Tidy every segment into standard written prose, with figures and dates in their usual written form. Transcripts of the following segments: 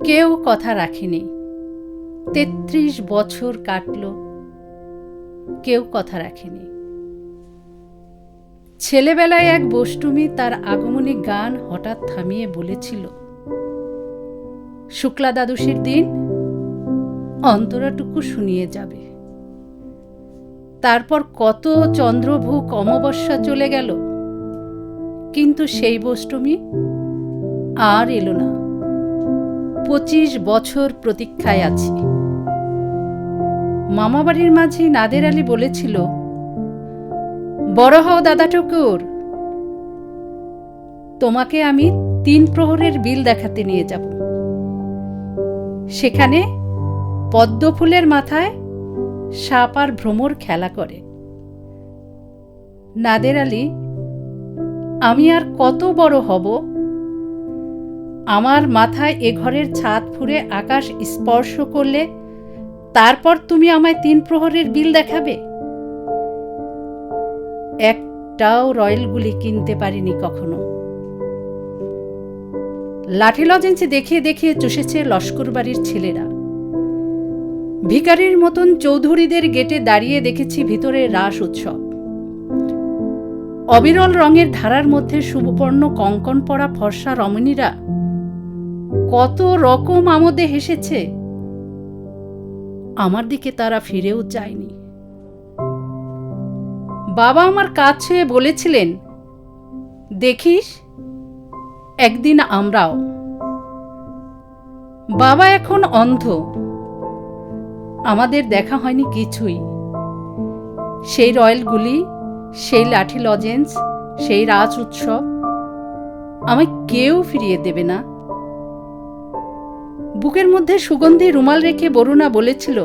কেউ কথা রাখেনি। ৩৩ বছর কাটল, কেউ কথা রাখেনি। ছেলেবেলায় এক বষ্টমী তার আগমনী গান হঠাৎ থামিয়ে বলেছিল, শুক্লা দ্বাদশীর দিন অন্তরাটুকু শুনিয়ে যাবে। তারপর কত চন্দ্রভূক অমাবস্যা চলে গেল, কিন্তু সেই বষ্টমী আর এলো না। ২৫ বছর প্রতীক্ষায় আছি। মামাবাড়ির মাঝি নাদের আলী বলেছিল, বড় হও দাদা ঠাকুর, তোমাকে আমি ৩ প্রহরের বিল দেখাতে নিয়ে যাব। সেখানে পদ্ম ফুলের মাথায় সাপ আর ভ্রমর খেলা করে। নাদের আলী, আমি আর কত বড় হব? আমার মাথায় এ ঘরের ছাদ ফুঁড়ে আকাশ স্পর্শ করলে তারপর তুমি আমায় ৩ প্রহরের বিল দেখাবে? একটাও রয়েলগুলি কিনতে পারিনি কখনো। লাঠি লজেন্সে দেখিয়ে দেখিয়ে চষেছে লস্কর বাড়ির ছেলেরা। ভিখারির মতন চৌধুরীদের গেটে দাঁড়িয়ে দেখেছি ভিতরে রাস উৎসব। অবিরল রঙের ধারার মধ্যে সুবর্ণ কঙ্কন পরা ফর্সা রমণীরা কত রকম আমোদে হেসেছে। আমার দিকে তারা ফিরেও চায়নি। বাবা আমার কাজ ছুঁয়ে বলেছিলেন, দেখিস একদিন আমরাও। বাবা এখন অন্ধ, আমাদের দেখা হয়নি কিছুই। সেই রয়েলগুলি, সেই লাঠি লজেন্স, সেই রাজ উৎসব আমায় কেউ ফিরিয়ে দেবে না। বুকের মধ্যে সুগন্ধি রুমাল রেখে বরুণা বলেছিল,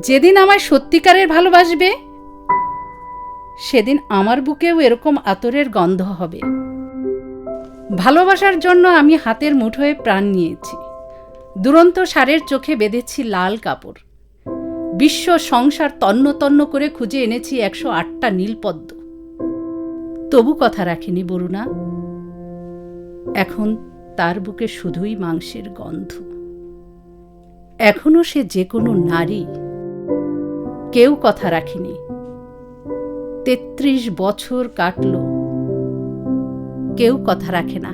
যেদিন আমায় সত্যিকারের ভালোবাসবে সেদিন আমার বুকেও এরকম আতরের গন্ধ হবে। ভালোবাসার জন্য আমি হাতের মুঠোয় প্রাণ নিয়েছি। দুরন্ত ষাঁড়ের চোখে বেঁধেছি লাল কাপড়। বিশ্ব সংসার তন্ন তন্ন করে খুঁজে এনেছি ১০৮টা নীলপদ্ম। তবু কথা রাখিনি বরুণা। এখন তার বুকে শুধুই মাংসের গন্ধ। এখনো সে যে কোনো নারী। কেউ কথা রাখেনি। ৩৩ বছর কাটল, কেউ কথা রাখে না।